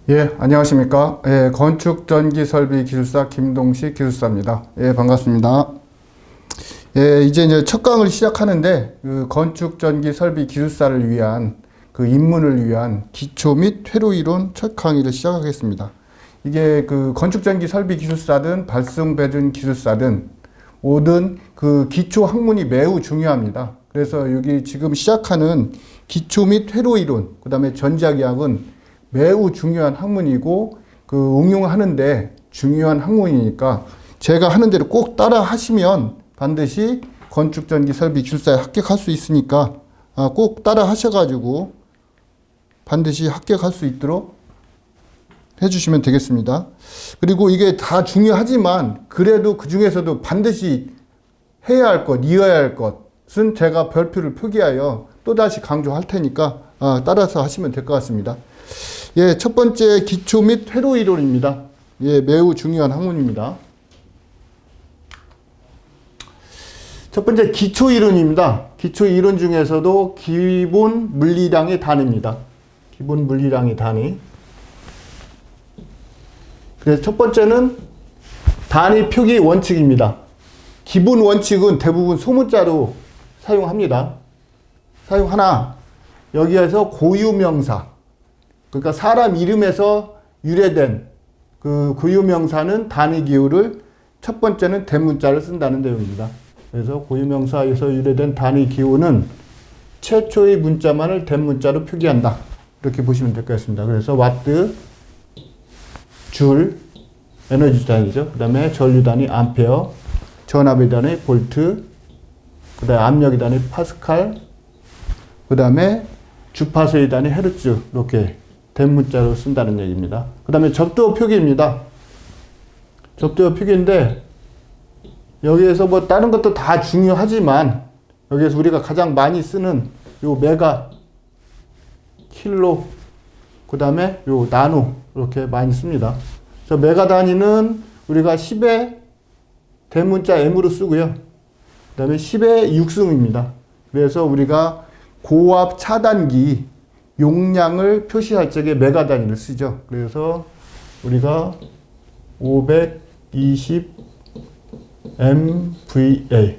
예, 안녕하십니까. 예, 건축전기설비기술사 김동식 기술사입니다. 예, 반갑습니다. 예, 이제 첫 강을 시작하는데, 그 건축전기설비기술사를 위한, 그 입문을 위한 기초 및 회로이론 첫 강의를 시작하겠습니다. 이게 그 건축전기설비기술사든 발승배준기술사든 모든 그 기초 학문이 매우 중요합니다. 그래서 여기 지금 시작하는 기초 및 회로이론, 그 다음에 전자기학은 매우 중요한 학문이고 그 응용하는데 중요한 학문이니까 제가 하는 대로 꼭 따라 하시면 반드시 건축전기설비기술사에 합격할 수 있으니까 꼭 따라 하셔가지고 반드시 합격할 수 있도록 해주시면 되겠습니다. 그리고 이게 다 중요하지만 그래도 그 중에서도 반드시 해야 할 것, 이어야 할 것은 제가 별표를 표기하여 또다시 강조할 테니까 따라서 하시면 될 것 같습니다. 예, 첫 번째 기초 및 회로 이론입니다. 예, 매우 중요한 학문입니다. 첫 번째 기초 이론입니다. 기초 이론 중에서도 기본 물리량의 단위입니다. 기본 물리량의 단위. 그래서 첫 번째는 단위 표기 원칙입니다. 기본 원칙은 대부분 소문자로 사용합니다. 사용하나 여기에서 고유명사, 그러니까 사람 이름에서 유래된 그 고유명사는 단위 기호를 첫 번째는 대문자를 쓴다는 내용입니다. 그래서 고유명사에서 유래된 단위 기호는 최초의 문자만을 대문자로 표기한다. 이렇게 보시면 될 것 같습니다. 그래서 와트, 줄, 에너지 단위죠. 그 다음에 전류 단위 암페어, 전압의 단위 볼트, 그 다음에 압력의 단위 파스칼, 그 다음에 주파수의 단위 헤르츠, 이렇게 대문자로 쓴다는 얘기입니다. 그 다음에 접두어 표기입니다. 접두어 표기인데 여기에서 뭐 다른 것도 다 중요하지만 여기에서 우리가 가장 많이 쓰는 요 메가, 킬로, 그 다음에 요 나노 이렇게 많이 씁니다. 그래서 메가 단위는 우리가 10의 대문자 M으로 쓰고요. 그 다음에 10의 6승입니다. 그래서 우리가 고압 차단기 용량을 표시할 적에 메가 단위를 쓰죠. 그래서 우리가 520 MVA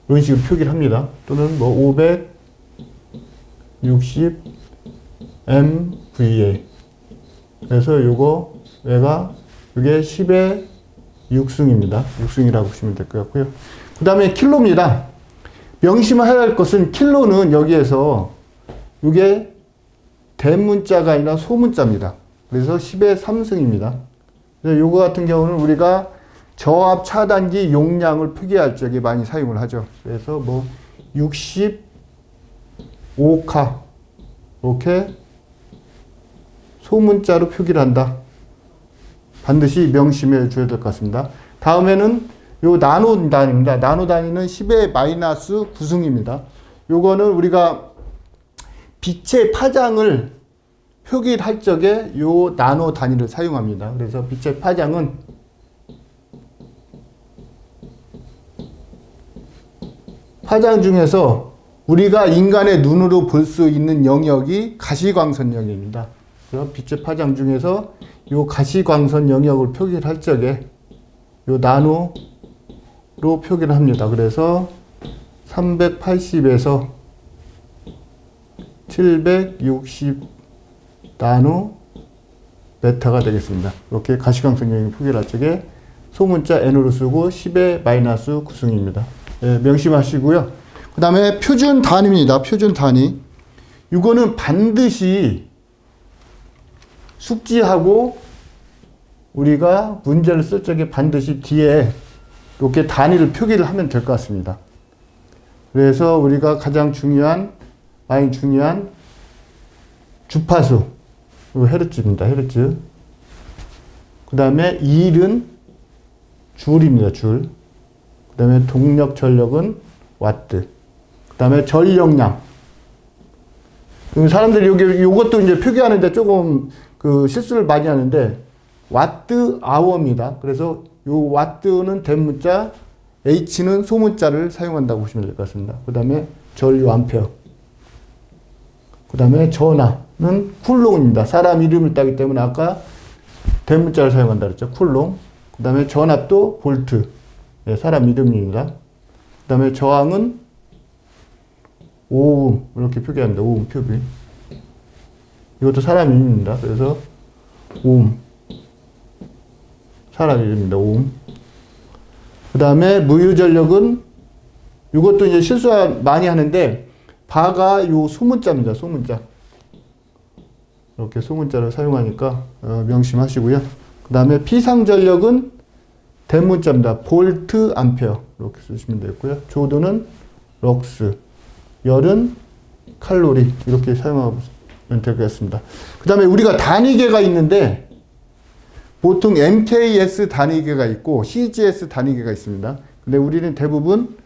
이런 식으로 표기를 합니다. 또는 뭐 560 MVA. 그래서 요거 메가 이게 10의 6승입니다. 6승이라고 보시면 될 것 같고요. 그 다음에 킬로입니다. 명심해야 할 것은 킬로는 여기에서 이게 대문자가 아니라 소문자입니다. 그래서 10의 3승입니다. 그래서 요거 같은 경우는 우리가 저압 차단기 용량을 표기할 적에 많이 사용을 하죠. 그래서 뭐 65카 이렇게 소문자로 표기를 한다. 반드시 명심해 줘야 될 것 같습니다. 다음에는 요 나노 단위입니다. 나노 단위는 10의 마이너스 9승입니다. 요거는 우리가 빛의 파장을 표기할 적에 요 나노 단위를 사용합니다. 그래서 빛의 파장은 파장 중에서 우리가 인간의 눈으로 볼 수 있는 영역이 가시광선 영역입니다. 그래서 빛의 파장 중에서 요 가시광선 영역을 표기를 할 적에 요 나노로 표기를 합니다. 그래서 380에서 760 나노 베타가 되겠습니다. 이렇게 가시광선 영역을 표기를 할 적에 소문자 N으로 쓰고 10의 마이너스 9승입니다. 예, 명심하시고요. 그 다음에 표준 단위입니다. 표준 단위. 이거는 반드시 숙지하고 우리가 문제를 쓸 적에 반드시 뒤에 이렇게 단위를 표기를 하면 될 것 같습니다. 그래서 우리가 가장 중요한, 많이 중요한 주파수, 이거 헤르츠입니다. 헤르츠. 그 다음에 일은 줄입니다. 줄. 그 다음에 동력 전력은 와트. 그 다음에 전력량. 사람들이 요것도 이제 표기하는데 조금 그 실수를 많이 하는데 와트 아워입니다. 그래서 요 와트는 대문자, H는 소문자를 사용한다고 보시면 될 것 같습니다. 그 다음에 전류 암페어. 그 다음에 전압. 쿨롱입니다. 사람 이름을 따기 때문에 아까 대문자를 사용한다 그랬죠. 쿨롱. 그 다음에 전압도 볼트. 네, 사람 이름입니다. 그 다음에 저항은 오음 이렇게 표기합니다. 오음 표기. 이것도 사람 이름입니다. 그래서 오음. 사람 이름입니다. 오음. 그 다음에 무유전력은 이것도 이제 실수 많이 하는데 바가 요 소문자입니다. 소문자. 이렇게 소문자를 사용하니까 명심하시고요. 그 다음에 피상전력은 대문자입니다. 볼트, 암페어 이렇게 쓰시면 되고요. 조도는 럭스, 열은 칼로리 이렇게 사용하면 되겠습니다. 그 다음에 우리가 단위계가 있는데 보통 MKS 단위계가 있고 CGS 단위계가 있습니다. 근데 우리는 대부분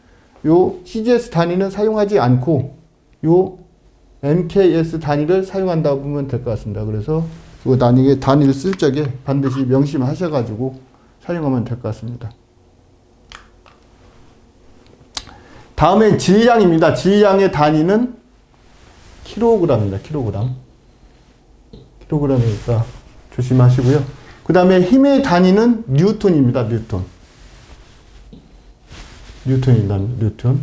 요 CGS 단위는 사용하지 않고 요 MKS 단위를 사용한다고 보면 될 것 같습니다. 그래서 그 단위를 쓸 적에 반드시 명심하셔가지고 사용하면 될 것 같습니다. 다음에 질량입니다. 질량의 단위는 킬로그램입니다. 킬로그램이니까 조심하시고요. 그 다음에 힘의 단위는 뉴턴입니다. 뉴턴입니다. 뉴턴.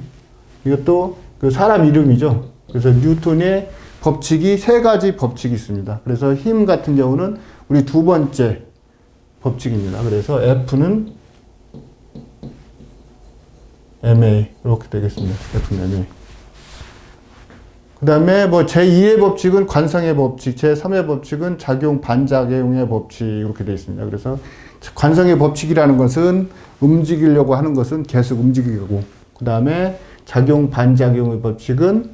이것도 그 사람 이름이죠. 그래서 뉴턴의 법칙이 세 가지 법칙이 있습니다. 그래서 힘 같은 경우는 우리 두 번째 법칙입니다. 그래서 F는 ma 이렇게 되겠습니다. F는 ma. 그 다음에 뭐 제2의 법칙은 관성의 법칙, 제3의 법칙은 작용 반작용의 법칙 이렇게 되어 있습니다. 그래서 관성의 법칙이라는 것은 움직이려고 하는 것은 계속 움직이고, 그 다음에 작용 반작용의 법칙은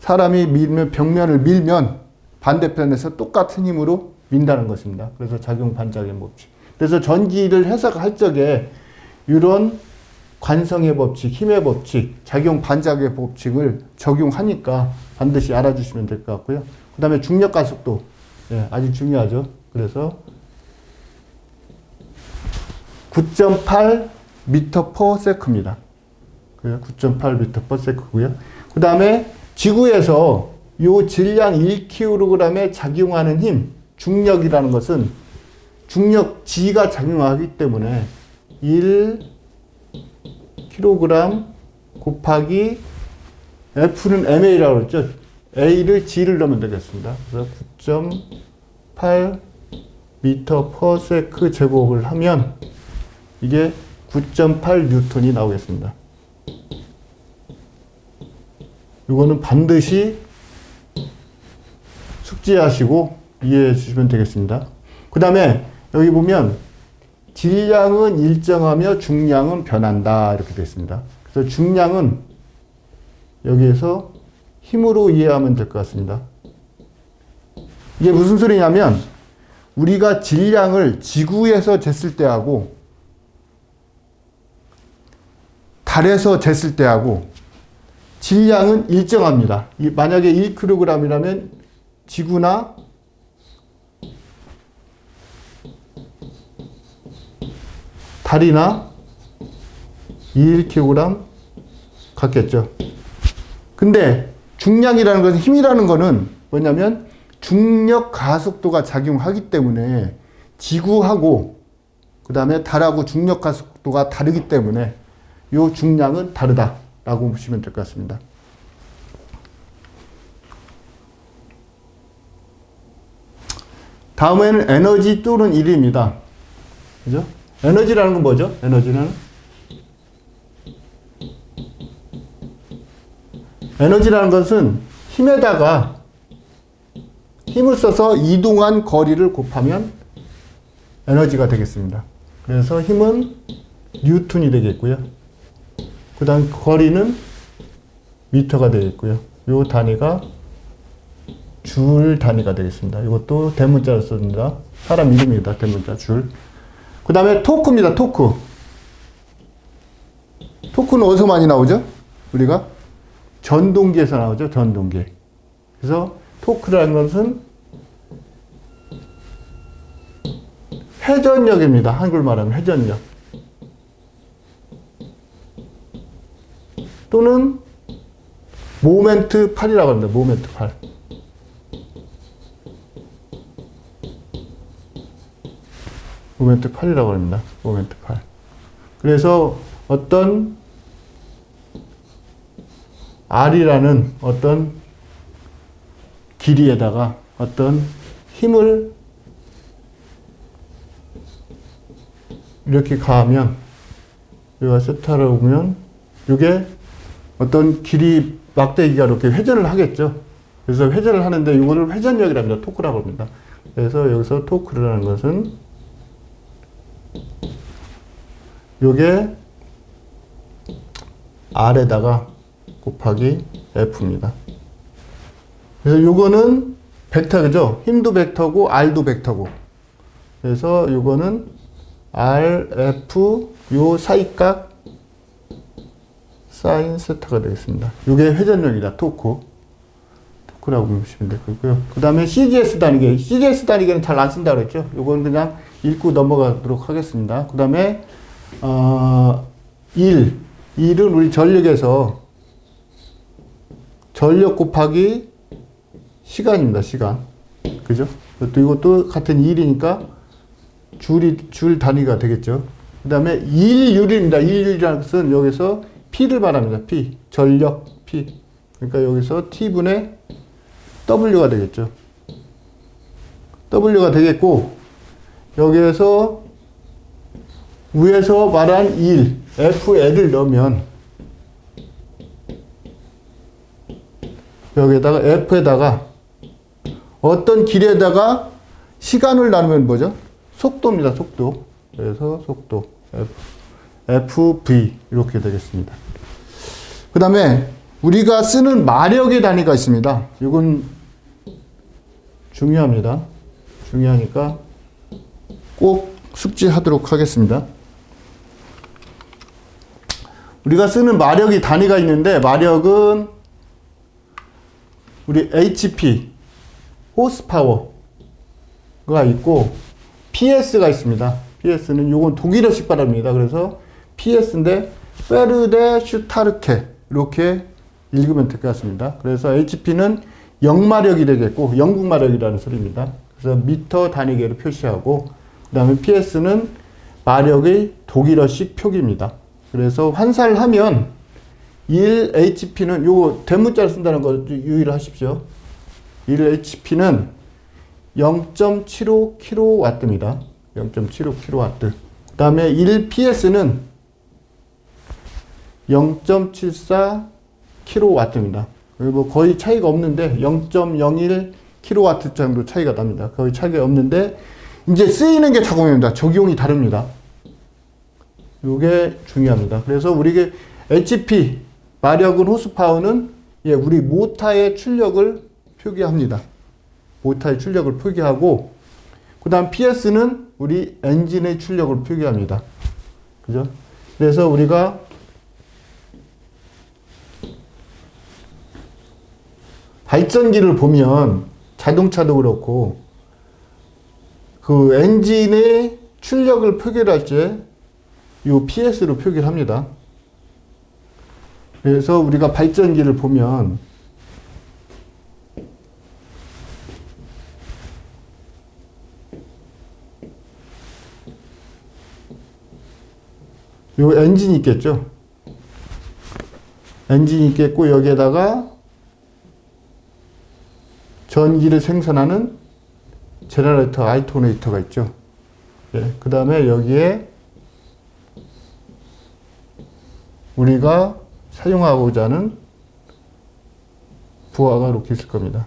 사람이 벽면을 밀면 반대편에서 똑같은 힘으로 민다는 것입니다. 그래서 작용 반작용 법칙. 그래서 전기를 해석할 적에 이런 관성의 법칙, 힘의 법칙, 작용 반작용의 법칙을 적용하니까 반드시 알아주시면 될 것 같고요. 그 다음에 중력 가속도, 아주 중요하죠. 그래서 9.8 m/s입니다. 9.8 m/s고요. 그 다음에 지구에서 이 질량 1kg에 작용하는 힘, 중력이라는 것은 중력 G가 작용하기 때문에 1kg 곱하기 F는 MA라고 그랬죠. A를 G를 넣으면 되겠습니다. 그래서 9.8 m/s 제곱을 하면 이게 9.8 뉴턴이 나오겠습니다. 이거는 반드시 숙지하시고 이해해 주시면 되겠습니다. 그 다음에 여기 보면 질량은 일정하며 중량은 변한다 이렇게 되어 있습니다. 그래서 중량은 여기에서 힘으로 이해하면 될 것 같습니다. 이게 무슨 소리냐면 우리가 질량을 지구에서 쟀을 때하고 달에서 쟀을 때하고 질량은 일정합니다. 만약에 1kg이라면 지구나 달이나 1kg 같겠죠. 근데 중량이라는 것은, 힘이라는 것은 뭐냐면 중력 가속도가 작용하기 때문에 지구하고 그 다음에 달하고 중력 가속도가 다르기 때문에 이 중량은 다르다라고 보시면 될 것 같습니다. 다음에는 에너지 또는 일입니다. 그죠? 에너지라는 건 뭐죠? 에너지라는 것은 힘에다가 힘을 써서 이동한 거리를 곱하면 에너지가 되겠습니다. 그래서 힘은 뉴턴이 되겠고요. 그 다음 거리는 미터가 되겠고요. 이 단위가 줄 단위가 되겠습니다. 이것도 대문자로 씁니다. 사람 이름입니다. 대문자 줄. 그 다음에 토크입니다. 토크는 어디서 많이 나오죠? 우리가 전동기에서 나오죠. 전동기. 그래서 토크라는 것은 회전력입니다. 한글 말하면 회전력. 또는 모멘트 8이라고 합니다. 모멘트 8. 모멘트 8이라고 합니다. 모멘트 8. 그래서 어떤 R이라는 어떤 길이에다가 어떤 힘을 이렇게 가하면, 여기가 세타로 오면 이게 어떤 길이 막대기가 이렇게 회전을 하겠죠. 그래서 회전을 하는데 이거를 회전력이라고 합니다. 토크라고 합니다. 그래서 여기서 토크라는 것은 요게 R에다가 곱하기 F입니다. 그래서 요거는 벡터죠. 힘도 벡터고 R도 벡터고. 그래서 요거는 R, F 요 사이각 사인 세타가 되겠습니다. 요게 회전력이다. 토크라고 보시면 되고요. 그 다음에 CGS 단위계. CGS 단위계는 잘 안 쓴다고 그랬죠. 요건 그냥 읽고 넘어가도록 하겠습니다. 그 다음에 1은 우리 전력에서 전력 곱하기 시간입니다. 시간. 그죠? 또 이것도 같은 1이니까 줄 단위가 되겠죠. 그 다음에 1율입니다. 1율이라는 것은 여기서 P를 말합니다. P. 전력 P. 그러니까 여기서 T분의 W가 되겠죠. W가 되겠고, 여기에서 위에서 말한 1, FL을 넣으면 여기에다가 F에다가 어떤 길에다가 시간을 나누면 뭐죠? 속도입니다. 속도. 그래서 속도 FV 이렇게 되겠습니다. 그 다음에 우리가 쓰는 마력의 단위가 있습니다. 이건 중요합니다. 중요하니까 꼭 숙지하도록 하겠습니다. 우리가 쓰는 마력의 단위가 있는데, 마력은 우리 HP 호스파워가 있고 PS가 있습니다. PS는 요건 독일어식 발음입니다. 그래서 PS인데 페르데 슈타르케 이렇게 읽으면 될 것 같습니다. 그래서 HP는 영마력이 되겠고, 영국마력이라는 소리입니다. 그래서 미터 단위계로 표시하고, 그 다음에 PS는 마력의 독일어식 표기입니다. 그래서 환산을 하면 1HP는 요거 대문자를 쓴다는 거 유의를 하십시오. 1HP는 0.75kW입니다. 0.75kW. 그 다음에 1PS는 0.74kW입니다. 뭐 거의 차이가 없는데 0.01kW 정도 차이가 납니다. 거의 차이가 없는데 이제 쓰이는 게 작용입니다. 적용이 다릅니다. 이게 중요합니다. 그래서 우리 HP 마력은 호스파워는 우리 모터의 출력을 표기합니다. 모터의 출력을 표기하고, 그 다음 PS는 우리 엔진의 출력을 표기합니다. 그죠? 그래서 우리가 발전기를 보면 자동차도 그렇고 그 엔진의 출력을 표기를 할 때 이 PS로 표기를 합니다. 그래서 우리가 발전기를 보면 이 엔진이 있겠죠. 엔진이 있겠고, 여기에다가 전기를 생산하는 제너레이터, 알터네이터가 있죠. 그 다음에 여기에 우리가 사용하고자 하는 부하가 이렇게 있을 겁니다.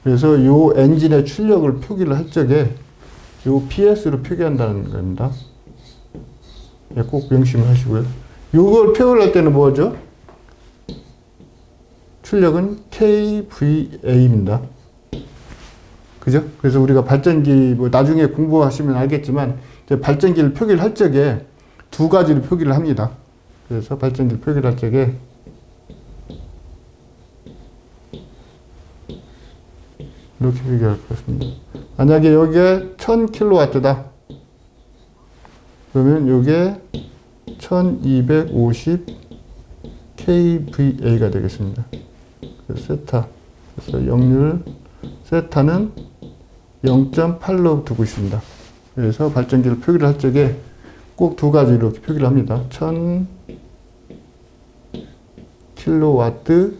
그래서 이 엔진의 출력을 표기를 할 적에 이 PS로 표기한다는 겁니다. 꼭 명심을 하시고요. 이걸 표현을 할 때는 뭐죠? 출력은 kVA입니다. 그죠? 그래서 우리가 발전기, 뭐 나중에 공부하시면 알겠지만, 이제 발전기를 표기를 할 적에 두 가지로 표기를 합니다. 그래서 발전기를 표기를 할 적에 이렇게 표기할 것 같습니다. 만약에 여기에 1000kW다. 그러면 이게 1250 kVA가 되겠습니다. 그래서 세타. 그래서 역률 세타는 0.8로 두고 있습니다. 그래서 발전기를 표기를 할 적에 꼭 두 가지 이렇게 표기를 합니다. 1000 킬로와트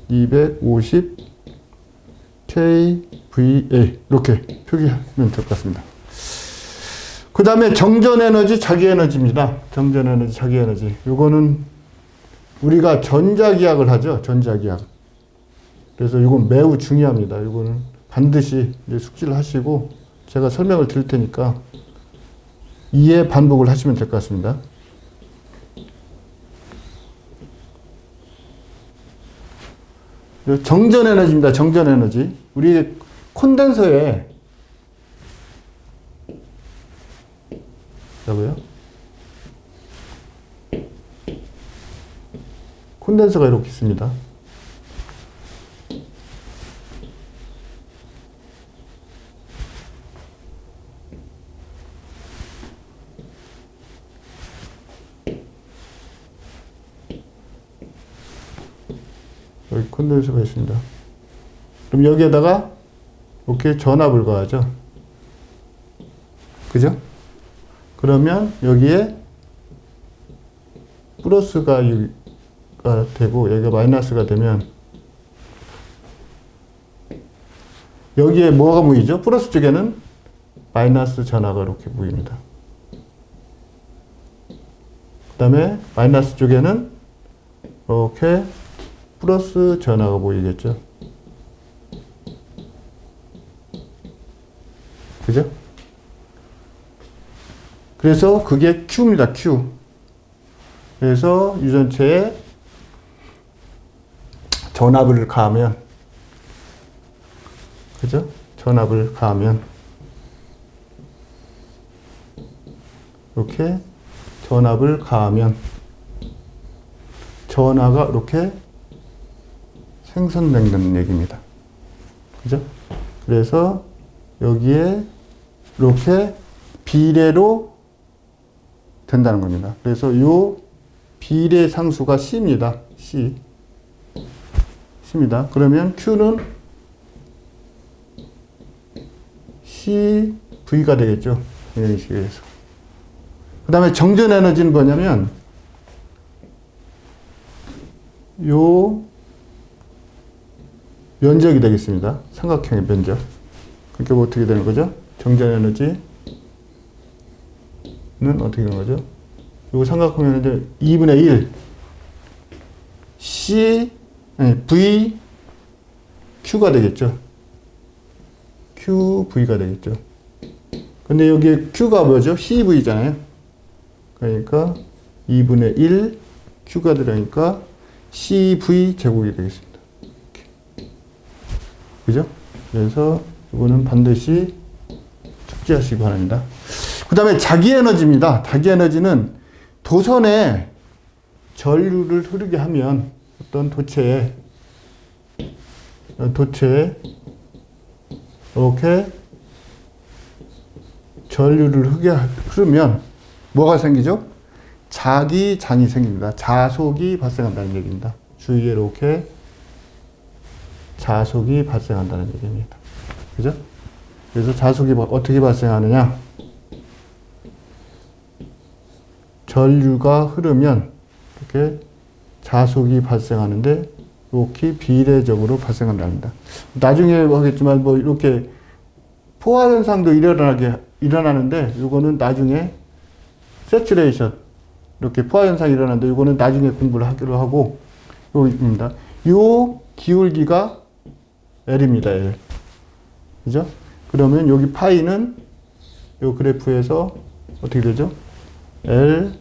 1250 kVA 이렇게 표기하면 될 것 같습니다. 그 다음에 정전에너지, 자기에너지입니다. 정전에너지, 자기에너지. 요거는 우리가 전자기학을 하죠. 전자기학. 그래서 이건 매우 중요합니다. 이거는 반드시 이제 숙지를 하시고 제가 설명을 드릴 테니까 이해 반복을 하시면 될 것 같습니다. 정전에너지입니다. 정전에너지. 우리 콘덴서에 뭐라고요? 콘덴서가 이렇게 있습니다. 여기 콘덴서가 있습니다. 그럼 여기에다가 이렇게 전압을 가하죠. 그죠? 그러면 여기에 플러스가 되고 여기가 마이너스가 되면 여기에 뭐가 보이죠? 플러스 쪽에는 마이너스 전압가 이렇게 보입니다. 그 다음에 마이너스 쪽에는 이렇게 플러스 전압가 보이겠죠? 그죠? 그래서 그게 Q입니다. Q. 그래서 유전체에 전압을 가하면, 그죠? 전압을 가하면, 이렇게 전압을 가하면, 전하가 이렇게 생성된다는 얘기입니다. 그죠? 그래서 여기에 이렇게 비례로 된다는 겁니다. 그래서 이 비례 상수가 C입니다. C입니다. 그러면 Q는 CV가 되겠죠. 이런 식에서. 그 다음에 정전 에너지는 뭐냐면 요 면적이 되겠습니다. 삼각형의 면적. 그러니까 뭐 어떻게 되는 거죠? 정전 에너지는 어떻게 되는 거죠? 요 삼각형 에너지 2분의 1 V Q가 되겠죠. QV가 되겠죠. 근데 여기 Q가 뭐죠? CV잖아요. 그러니까 2분의 1 Q가 들어가니까 CV 제곱이 되겠습니다. 이렇게. 그죠? 그래서 이거는 반드시 숙지하시기 바랍니다. 그 다음에 자기에너지입니다. 자기에너지는 도선에 전류를 흐르게 하면 어떤 도체에 이렇게 전류를 흐르면 뭐가 생기죠? 자기장이 생깁니다. 자속이 발생한다는 얘기입니다. 주위에 이렇게 자속이 발생한다는 얘기입니다. 그죠? 그래서 자속이 어떻게 발생하느냐? 전류가 흐르면 이렇게 자속이 발생하는데 이렇게 비례적으로 발생한답니다. 나중에 하겠지만 뭐 이렇게 포화 현상도 일어나는데 이거는 나중에 세츄레이션 이렇게 포화 현상이 일어나는데 이거는 나중에 공부를 하기로 하고 요입니다. 요 기울기가 L입니다. L. 그죠? 그러면 여기 파이는 요 그래프에서 어떻게 되죠? L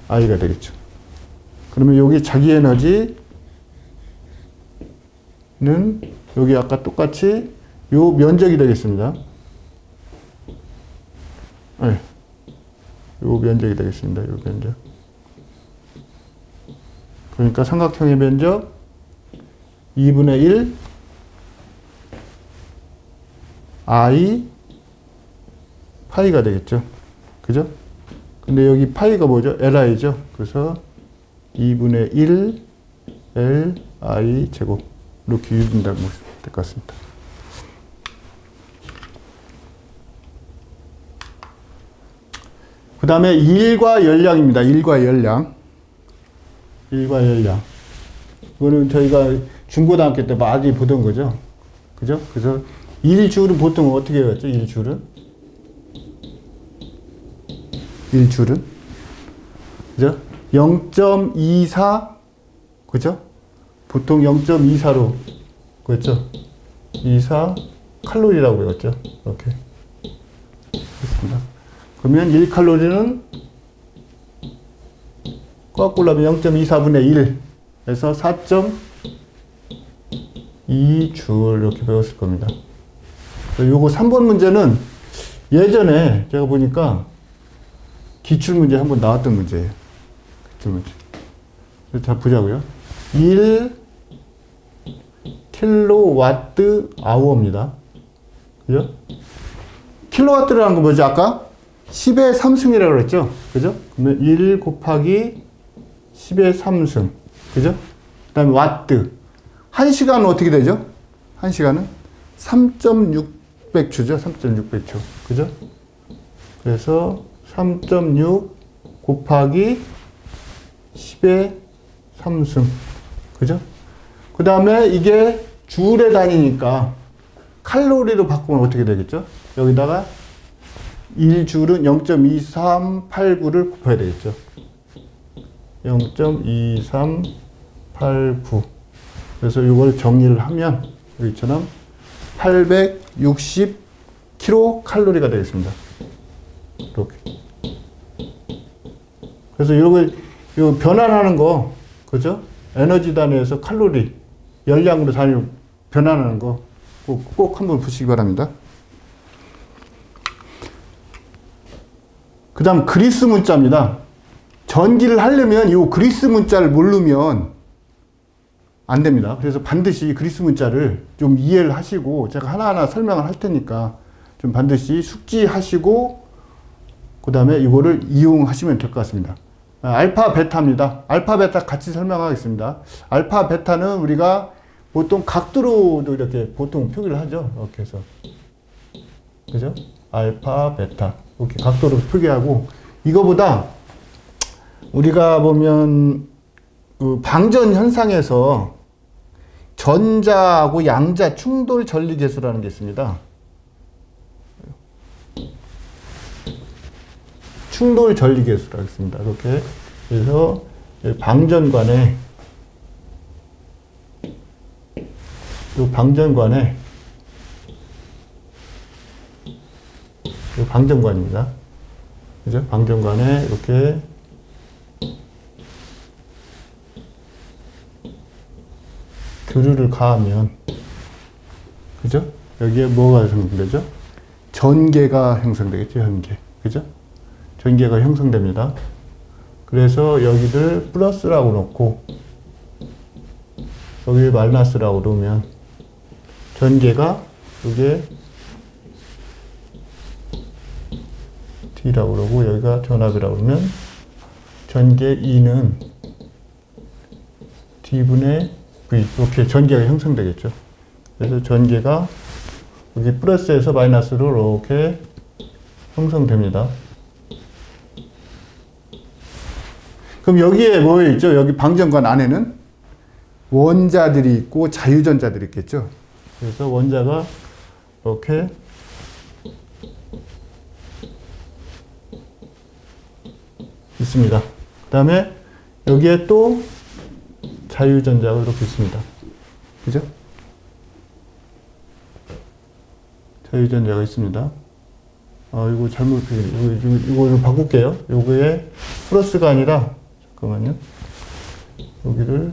I가 되겠죠. 그러면 여기 자기 에너지는 여기 아까 똑같이 요 면적이 되겠습니다. 네. 요 면적이 되겠습니다. 요 면적. 그러니까 삼각형의 면적 2분의 1 I 파이가 되겠죠. 그죠? 근데 여기 파이가 뭐죠? LI죠. 그래서 2분의 1 LI 제곱 이렇게 유지된다고 보시면 될 것 같습니다. 그 다음에 일과 열량입니다. 일과 열량. 일과 열량. 이거는 저희가 중고등학교 때 많이 보던 거죠. 그죠? 그래서 일줄은 보통 어떻게 외웠죠? 일줄은? 일줄은? 그죠? 0.24, 그죠? 보통 0.24로, 그렇죠? 24 칼로리라고 외웠죠. 이렇게. 됐습니다. 그러면 1칼로리는 거꾸로하면 0.24분의 1에서 4.2줄 이렇게 배웠을 겁니다. 요거 3번 문제는 예전에 제가 보니까 기출문제 한번 나왔던 문제예요. 기출문제. 자, 보자고요. 1 킬로와트 아워입니다. 그죠? 킬로와트라는 건 뭐죠? 아까 10의 3승이라고 그랬죠? 그죠? 그러면 1 곱하기 10의 3승. 그죠? 그 다음에 와트. 1시간은 어떻게 되죠? 1시간은 3.600초죠? 3.600초. 그죠? 그래서 3.6 곱하기 10의 3승. 그죠? 그 다음에 이게 줄에 다니니까 칼로리로 바꾸면 어떻게 되겠죠? 여기다가 1줄은 0.2389를 곱해야 되겠죠. 0.2389. 그래서 이걸 정리를 하면 여기처럼 860 킬로칼로리가 되겠습니다. 이렇게. 그래서 이거 변환하는 거, 그죠? 에너지 단위에서 칼로리, 열량으로 단위로 변환하는 거 꼭 한번 보시기 바랍니다. 그 다음 그리스 문자입니다. 전기를 하려면 이 그리스 문자를 모르면 안 됩니다. 그래서 반드시 그리스 문자를 좀 이해를 하시고 제가 하나하나 설명을 할 테니까 좀 반드시 숙지하시고 그 다음에 이거를 이용하시면 될 것 같습니다. 알파, 베타입니다. 알파, 베타 같이 설명하겠습니다. 알파, 베타는 우리가 보통 각도로도 이렇게 보통 표기를 하죠. 이렇게 해서. 그죠? 알파, 베타. 이렇게 각도로 표기하고, 이거보다 우리가 보면 그 방전 현상에서 전자하고 양자 충돌 전리 계수라는 게 있습니다. 충돌 전리 계수라고 있습니다. 이렇게. 그래서 방전관에 이 방전관입니다. 그죠? 방전관에 이렇게 교류를 가하면, 그죠? 여기에 뭐가 형성되죠? 전개가 형성되겠죠, 전개. 그죠? 전개가 형성됩니다. 그래서 여기를 플러스라고 놓고, 여기 마이너스라고 놓으면, 전개가, 이게 D라고 그러고, 여기가 전압이라고 그러면, 전개 E는 D분의 V, 이렇게 전개가 형성되겠죠. 그래서 전개가 여기 플러스에서 마이너스로 이렇게 형성됩니다. 그럼 여기에 뭐 있죠? 여기 방전관 안에는 원자들이 있고 자유전자들이 있겠죠. 그래서 원자가 이렇게 있습니다. 그 다음에 여기에 또 자유전자가 이렇게 있습니다. 그죠? 자유전자가 있습니다. 이거 잘못, 이거 좀 바꿀게요. 요거에 플러스가 아니라, 잠깐만요. 여기를,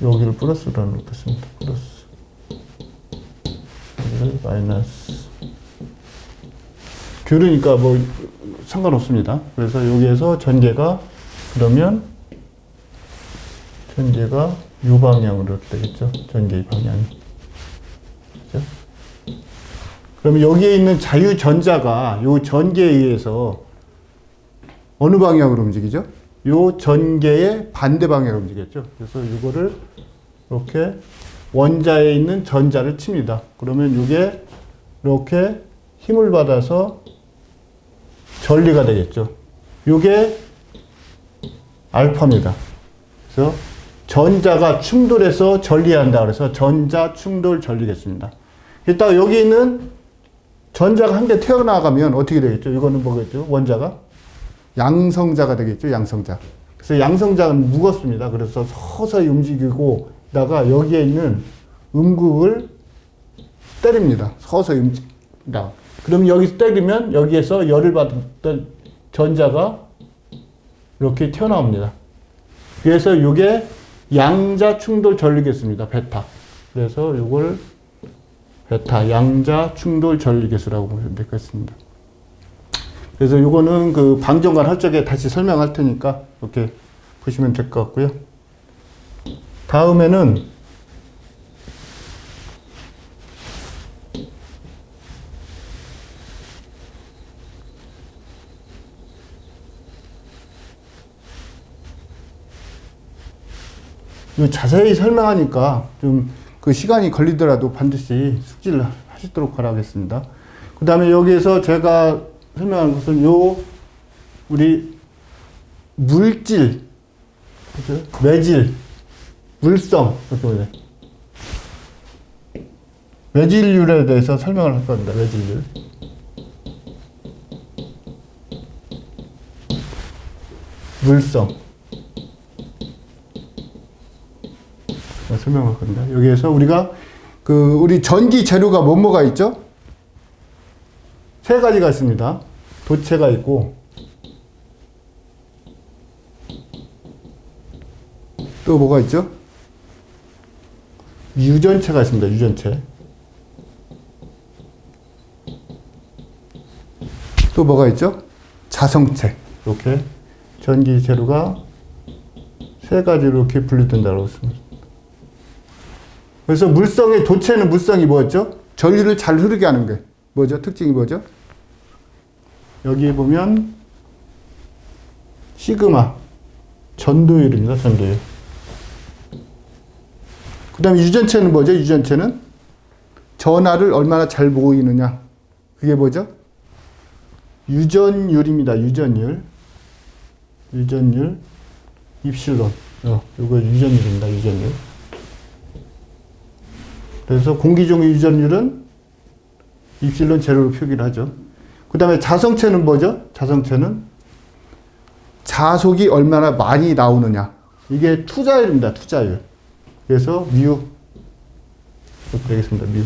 여기를 플러스로 놓겠습니다. 플러스. 여기를 마이너스. 교류니까 뭐 상관없습니다. 그래서 여기에서 전개가, 그러면 전개가 이 방향으로 이렇게 되겠죠. 전개의 방향이. 그죠? 그러면 여기에 있는 자유전자가 요 전개에 의해서 어느 방향으로 움직이죠? 요 전개의 반대 방향으로 움직였죠. 그래서 이거를 이렇게 원자에 있는 전자를 칩니다. 그러면 이게 이렇게 힘을 받아서 전리가 되겠죠. 이게 알파입니다. 그래서 전자가 충돌해서 전리한다. 그래서 전자 충돌 전리겠습니다. 이따가 여기 있는 전자가 한 개 튀어나가면 어떻게 되겠죠? 이거는 뭐겠죠? 원자가 양성자가 되겠죠? 양성자. 그래서 양성자는 무겁습니다. 그래서 서서히 움직이고 다가 여기에 있는 음극을 때립니다. 서서히 움직인다. 그럼 여기서 때리면 여기에서 열을 받았던 전자가 이렇게 튀어나옵니다. 그래서 이게 양자 충돌 전리계수입니다. 베타. 그래서 이걸 베타 양자 충돌 전리계수라고 보시면 되겠습니다. 그래서 이거는 그 방정관 할 적에 다시 설명할 테니까 이렇게 보시면 될 것 같고요. 다음에는 자세히 설명하니까 좀 그 시간이 걸리더라도 반드시 숙지를 하시도록 바라겠습니다. 그 다음에 여기에서 제가 설명한 것은 우리 물질, 그죠? 매질, 물성, 이렇게 보세요. 매질률에 대해서 설명을 할 겁니다. 매질률. 물성. 설명할 겁니다. 여기에서 우리가 우리 전기 재료가 뭐가 있죠? 세 가지가 있습니다. 도체가 있고, 또 뭐가 있죠? 유전체가 있습니다. 유전체. 또 뭐가 있죠? 자성체. 이렇게 전기 재료가 세 가지로 이렇게 분류된다고 했습니다. 그래서 물성의 도체는 물성이 뭐였죠? 전류를 잘 흐르게 하는 게 뭐죠? 특징이 뭐죠? 여기 보면 시그마 전도율입니다. 전도율. 그 다음에 유전체는 뭐죠? 유전체는 전하를 얼마나 잘 모이느냐. 그게 뭐죠? 유전율입니다. 유전율. 유전율 입실론. 이거 유전율입니다. 유전율. 그래서 공기중 유전율은 입실론 제로로 표기를 하죠. 그 다음에 자성체는 뭐죠? 자성체는 자속이 얼마나 많이 나오느냐. 이게 투자율입니다. 투자율. 그래서 뮤. 이렇게 되겠습니다. 뮤.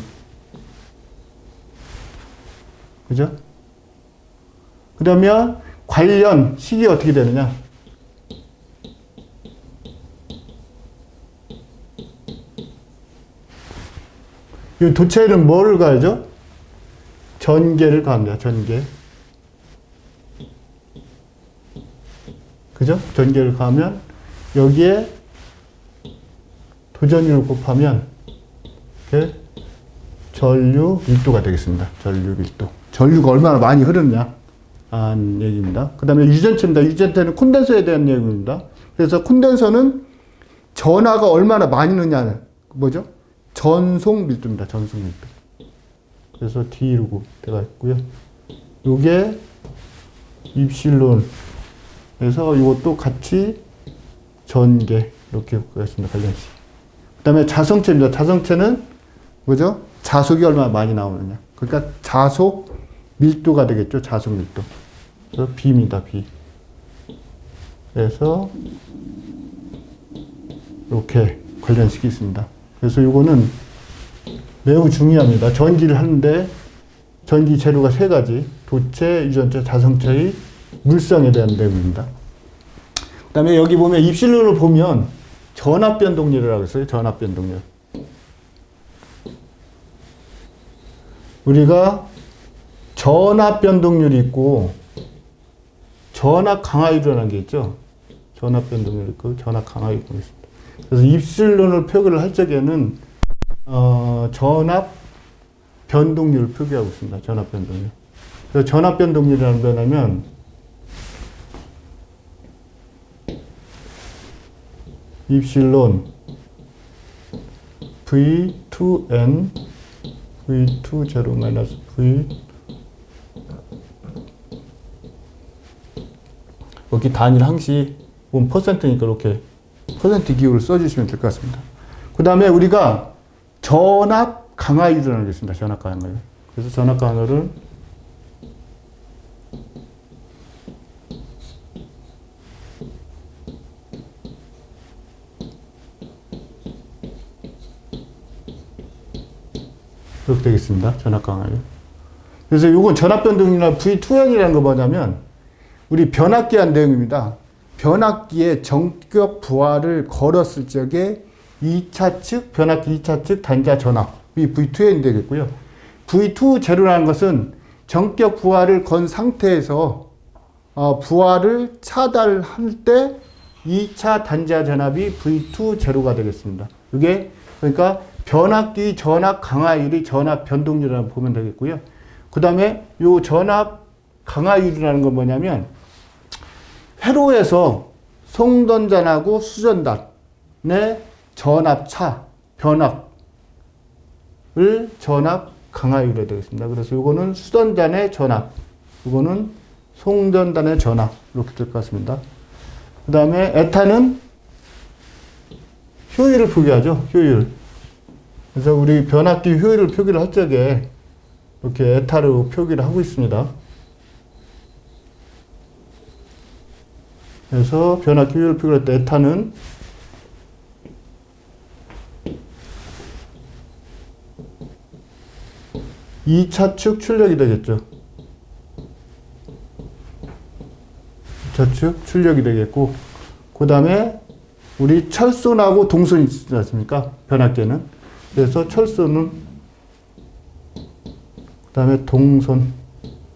그죠? 그 다음에 관련 식이 어떻게 되느냐. 이 도체는 뭐를 가야죠? 전개를 가합니다. 전개. 그죠? 전개를 가하면 여기에 도전율을 곱하면 이렇게 전류 밀도가 되겠습니다. 전류 밀도. 전류가 얼마나 많이 흐르느냐 한 얘기입니다. 그 다음에 유전체입니다. 유전체는 콘덴서에 대한 얘기입니다. 그래서 콘덴서는 전하가 얼마나 많이 느냐 뭐죠? 전송 밀도입니다. 전송 밀도. 그래서 D라고 되어 있고요. 요게 입실론. 그래서 이것도 같이 전개 이렇게 보겠습니다. 관련식. 그 다음에 자성체입니다. 자성체는 뭐죠? 자속이 얼마나 많이 나오느냐. 그러니까 자속 밀도가 되겠죠. 자속 밀도. 그래서 B입니다. B. 그래서 이렇게 관련식이 있습니다. 그래서 이거는 매우 중요합니다. 전기를 하는데 전기 재료가 세 가지. 도체, 유전체, 자성체의 물성에 대한 내용입니다. 그 다음에 여기 보면 입실론을 보면 전압변동률이라고 했어요. 전압변동률. 우리가 전압변동률이 있고 전압 강하율이라는 게 있죠. 전압변동률이 있고 전압 강하율이 있습니다. 그래서 입실론을 표기를 할 적에는 전압 변동률을 표기하고 있습니다. 전압 변동률. 그래서 전압 변동률이라는 뭐냐면 입실론 V2N V20 마이너스 V 여기 단일 항시 퍼센트니까 이렇게 퍼센트 기호를 써주시면 될 것 같습니다. 그 다음에 우리가 전압 강화율을 하겠습니다. 전압 강화율. 그래서 전압 강화율을 이렇게 되겠습니다. 전압 강화율. 그래서 이건 전압 변동이나 V2N이라는 거 뭐냐면 우리 변압기에 한 내용입니다. 변압기에 전격 부하를 걸었을 적에 2차 측, 변압기 2차 측 단자 전압이 V2N이 되겠고요. V20라는 것은 전격 부하를 건 상태에서 부하를 차단할 때 2차 단자 전압이 V20가 되겠습니다. 이게 그러니까 변압기 전압 강화율이 전압 변동률이라고 보면 되겠고요. 그 다음에 이 전압 강화율이라는 건 뭐냐면 회로에서 송전단하고 수전단의 전압차, 변압을 전압 강화율이 되겠습니다. 그래서 이거는 수전단의 전압, 이거는 송전단의 전압 이렇게 될 것 같습니다. 그 다음에 에타는 효율을 표기하죠. 효율. 그래서 우리 변압기 효율을 표기를 할 적에 이렇게 에타로 표기를 하고 있습니다. 그래서 변압기 효율을 표기할 때 에타는 이 차축 출력이 되겠죠. 2차축 출력이 되겠고, 그 다음에 우리 철선하고 동선이 있지 않습니까? 변압기에는. 그래서 철선은, 그 다음에 동선,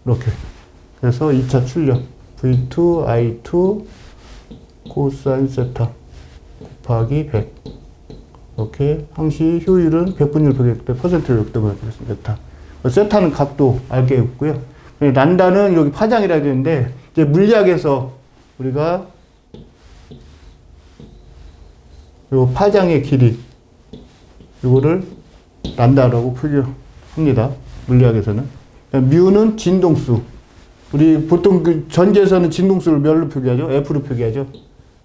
이렇게. 그래서 2차 출력. V2, I2, 코사인 세타 곱하기 100. 이렇게 항시 효율은 100분율 100대 퍼센트를 역대로 되겠습니다. 세타는 값도 알게 있고요. 란다는 여기 파장이라 되는데, 이제 물리학에서 우리가 요 파장의 길이, 이거를 란다라고 표기합니다. 물리학에서는. 뮤는 진동수. 우리 보통 그 전기에서는 진동수를 몇로 표기하죠? F로 표기하죠.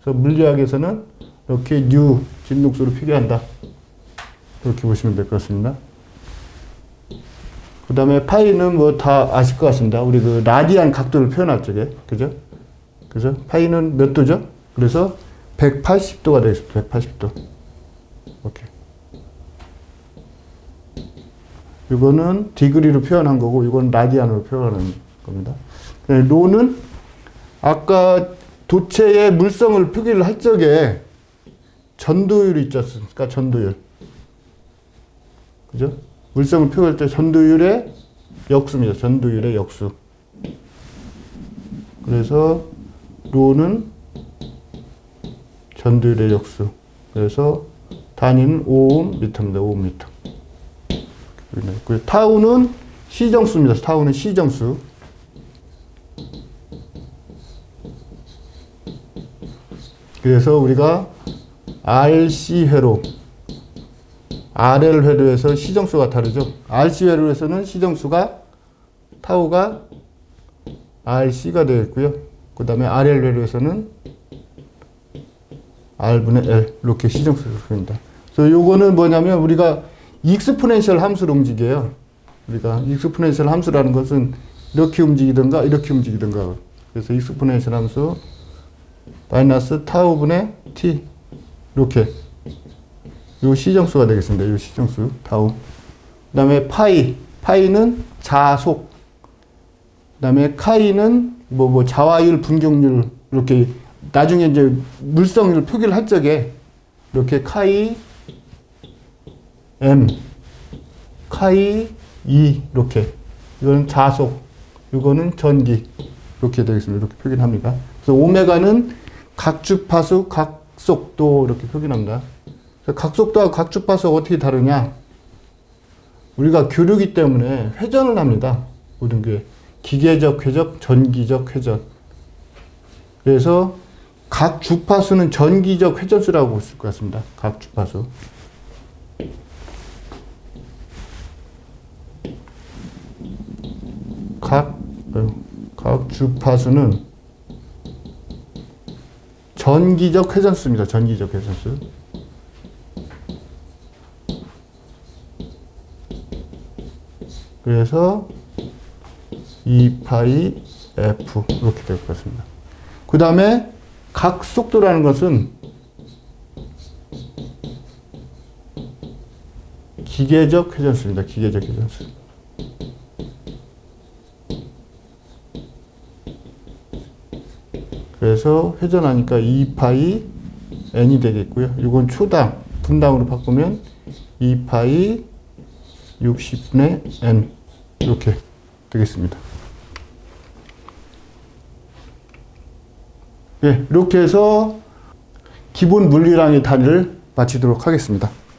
그래서 물리학에서는 이렇게 뉴 진동수로 표기한다. 이렇게 보시면 될 것 같습니다. 그 다음에 파이는 뭐 다 아실 것 같습니다. 우리 그 라디안 각도를 표현할 적에. 그죠? 그래서 파이는 몇 도죠? 그래서 180도가 되겠습니다. 180도. 이렇게. 이거는 디그리로 표현한 거고, 이건 라디안으로 표현하는 겁니다. 로는 아까 도체의 물성을 표기를 할 적에 전도율이 있지 않습니까? 전도율. 그죠? 물성을 표기할 때 전도율의 역수입니다. 전도율의 역수. 그래서 로는 전도율의 역수. 그래서 단위는 5옴 미터입니다. 5옴 미터. 타우는 시정수입니다. 타우는 시정수. 그래서 우리가 RC 회로, RL 회로에서 시정수가 다르죠. RC 회로에서는 시정수가 타우가 RC가 되겠고요. 그 다음에 RL 회로에서는 R분의 L 이렇게 시정수를 표현합니다. 그래서 요거는 뭐냐면 우리가 익스포넨셜 함수로 움직여요. 우리가 익스포넨셜 함수라는 것은 이렇게 움직이든가 이렇게 움직이든가. 그래서 익스포넨셜 함수 마이너스 타우분의 t 이렇게 요 시정수가 되겠습니다. 요 시정수 타우. 그 다음에 파이는 자속. 그 다음에 카이는 뭐 자화율 분경률 이렇게 나중에 이제 물성을 표기를 할 적에 이렇게 카이 M 카이 E 이렇게 이거는 자속 이거는 전기 이렇게 되겠습니다. 이렇게 표기합니다. 그래서 오메가는 각주파수 각속도 이렇게 표기합니다. 각속도와 각주파수가 어떻게 다르냐? 우리가 교류기 때문에 회전을 합니다. 모든 게 기계적 회전, 전기적 회전. 그래서 각 주파수는 전기적 회전수라고 볼 수 있을 것 같습니다. 각 주파수. 각 주파수는 전기적 회전수입니다. 전기적 회전수. 그래서 2파이 F 이렇게 될 것 같습니다. 그 다음에 각 속도라는 것은 기계적 회전수입니다. 기계적 회전수. 그래서 회전하니까 2파이 n이 되겠고요. 이건 초당, 분당으로 바꾸면 2파이 60분의 n 이렇게 되겠습니다. 네, 이렇게 해서 기본 물리량의 단위를 마치도록 하겠습니다.